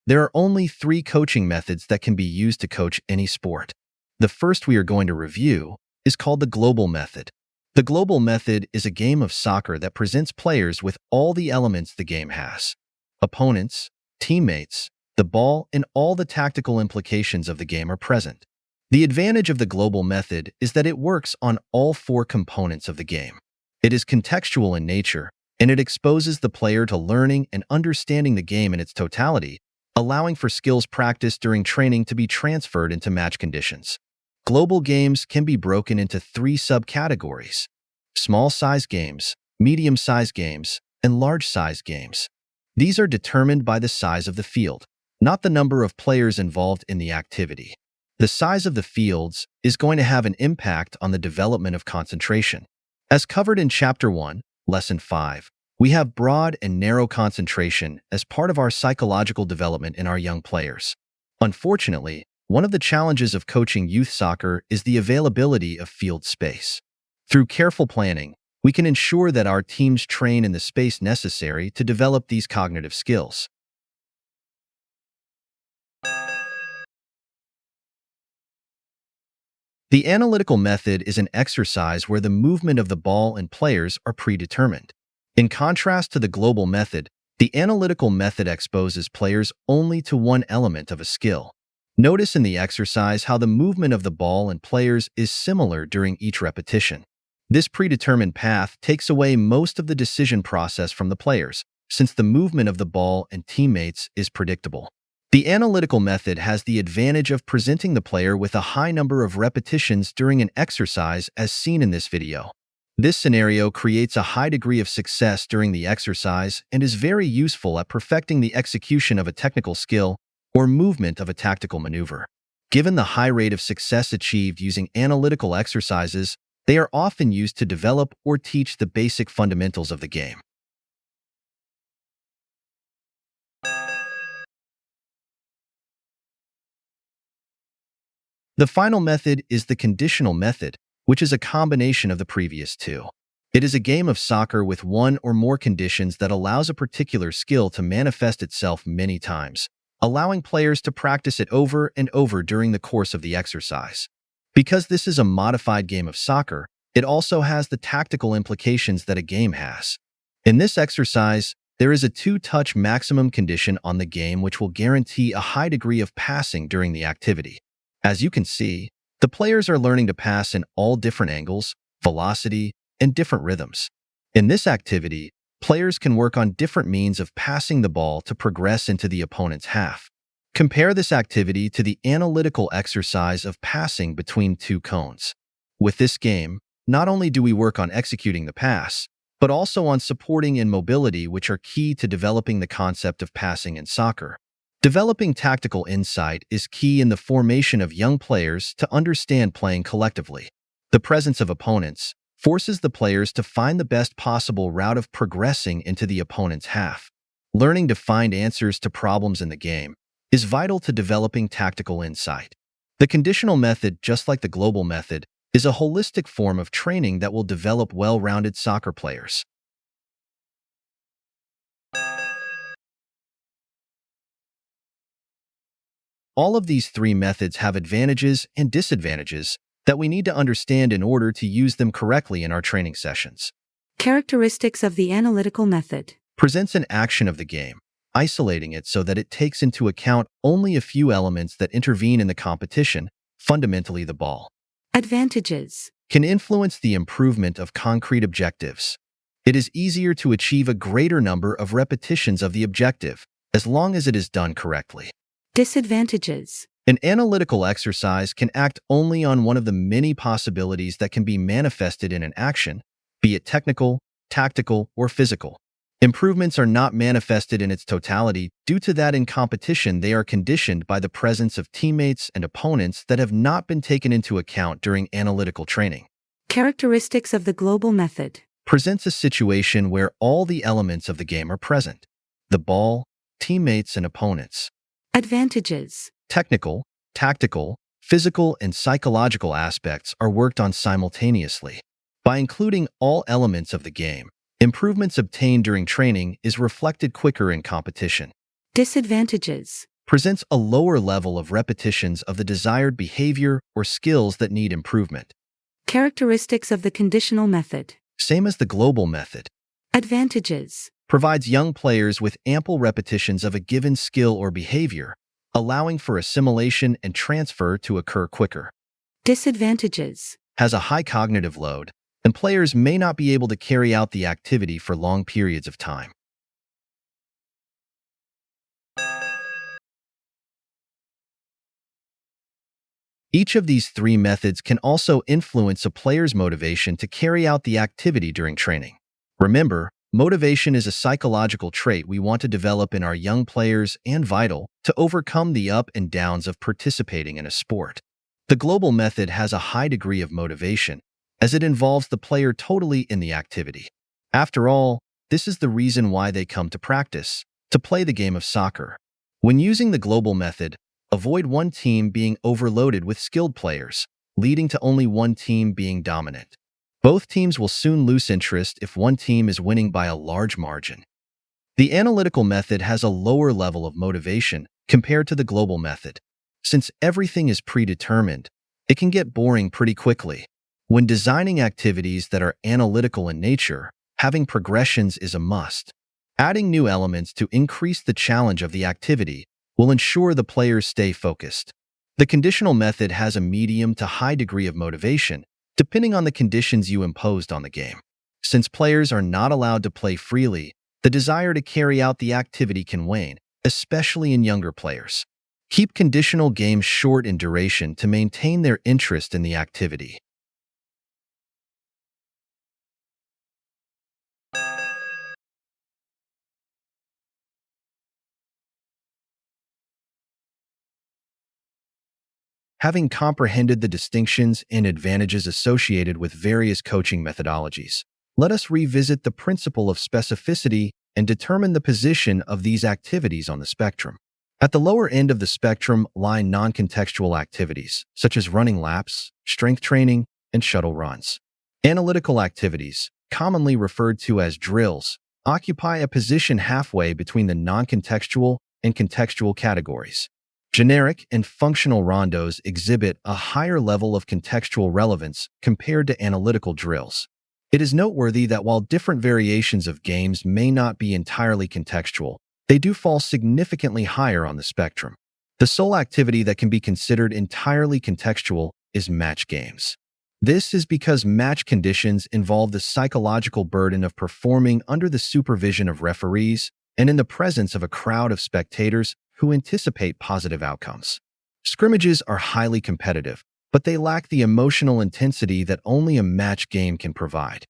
There are only 3 coaching methods that can be used to coach any sport. The first we are going to review is called the global method. The global method is a game of soccer that presents players with all the elements the game has: opponents, teammates, the ball, and all the tactical implications of the game are present. The advantage of the global method is that it works on all 4 components of the game. It is contextual in nature, and it exposes the player to learning and understanding the game in its totality, allowing for skills practiced during training to be transferred into match conditions. Global games can be broken into 3 subcategories: small-size games, medium-size games, and large-size games. These are determined by the size of the field, not the number of players involved in the activity. The size of the fields is going to have an impact on the development of concentration. As covered in Chapter 1, Lesson 5, we have broad and narrow concentration as part of our psychological development in our young players. Unfortunately, one of the challenges of coaching youth soccer is the availability of field space. Through careful planning, we can ensure that our teams train in the space necessary to develop these cognitive skills. The analytical method is an exercise where the movement of the ball and players are predetermined. In contrast to the global method, the analytical method exposes players only to one element of a skill. Notice in the exercise how the movement of the ball and players is similar during each repetition. This predetermined path takes away most of the decision process from the players, since the movement of the ball and teammates is predictable. The analytical method has the advantage of presenting the player with a high number of repetitions during an exercise as seen in this video. This scenario creates a high degree of success during the exercise and is very useful at perfecting the execution of a technical skill or movement of a tactical maneuver. Given the high rate of success achieved using analytical exercises, they are often used to develop or teach the basic fundamentals of the game. The final method is the conditional method, which is a combination of the previous 2. It is a game of soccer with one or more conditions that allows a particular skill to manifest itself many times, allowing players to practice it over and over during the course of the exercise. Because this is a modified game of soccer, it also has the tactical implications that a game has. In this exercise, there is a 2-touch maximum condition on the game which will guarantee a high degree of passing during the activity. As you can see, the players are learning to pass in all different angles, velocity, and different rhythms. In this activity, players can work on different means of passing the ball to progress into the opponent's half. Compare this activity to the analytical exercise of passing between 2 cones. With this game, not only do we work on executing the pass, but also on supporting and mobility, which are key to developing the concept of passing in soccer. Developing tactical insight is key in the formation of young players to understand playing collectively. The presence of opponents forces the players to find the best possible route of progressing into the opponent's half. Learning to find answers to problems in the game is vital to developing tactical insight. The conditional method, just like the global method, is a holistic form of training that will develop well-rounded soccer players. All of these 3 methods have advantages and disadvantages that we need to understand in order to use them correctly in our training sessions. Characteristics of the analytical method. Presents an action of the game, isolating it so that it takes into account only a few elements that intervene in the competition, fundamentally the ball. Advantages. Can influence the improvement of concrete objectives. It is easier to achieve a greater number of repetitions of the objective, as long as it is done correctly. Disadvantages. An analytical exercise can act only on one of the many possibilities that can be manifested in an action, be it technical, tactical, or physical. Improvements are not manifested in its totality due to that in competition they are conditioned by the presence of teammates and opponents that have not been taken into account during analytical training. Characteristics of the global method. Presents a situation where all the elements of the game are present: the ball, teammates, and opponents. Advantages. Technical, tactical, physical, and psychological aspects are worked on simultaneously. By including all elements of the game, improvements obtained during training is reflected quicker in competition. Disadvantages. presents a lower level of repetitions of the desired behavior or skills that need improvement. Characteristics of the conditional method. Same as the global method. Advantages. Provides young players with ample repetitions of a given skill or behavior, allowing for assimilation and transfer to occur quicker. Disadvantages. Has a high cognitive load, and players may not be able to carry out the activity for long periods of time. Each of these three methods can also influence a player's motivation to carry out the activity during training. Remember, motivation is a psychological trait we want to develop in our young players and vital to overcome the up and downs of participating in a sport. The global method has a high degree of motivation, as it involves the player totally in the activity. After all, this is the reason why they come to practice, to play the game of soccer. When using the global method, avoid one team being overloaded with skilled players, leading to only one team being dominant. Both teams will soon lose interest if one team is winning by a large margin. The analytical method has a lower level of motivation compared to the global method. Since everything is predetermined, it can get boring pretty quickly. When designing activities that are analytical in nature, having progressions is a must. Adding new elements to increase the challenge of the activity will ensure the players stay focused. The conditional method has a medium to high degree of motivation, depending on the conditions you imposed on the game. Since players are not allowed to play freely, the desire to carry out the activity can wane, especially in younger players. Keep conditional games short in duration to maintain their interest in the activity. Having comprehended the distinctions and advantages associated with various coaching methodologies, let us revisit the principle of specificity and determine the position of these activities on the spectrum. At the lower end of the spectrum lie non-contextual activities, such as running laps, strength training, and shuttle runs. Analytical activities, commonly referred to as drills, occupy a position halfway between the non-contextual and contextual categories. Generic and functional rondos exhibit a higher level of contextual relevance compared to analytical drills. It is noteworthy that while different variations of games may not be entirely contextual, they do fall significantly higher on the spectrum. The sole activity that can be considered entirely contextual is match games. This is because match conditions involve the psychological burden of performing under the supervision of referees and in the presence of a crowd of spectators who anticipate positive outcomes. Scrimmages are highly competitive, but they lack the emotional intensity that only a match game can provide.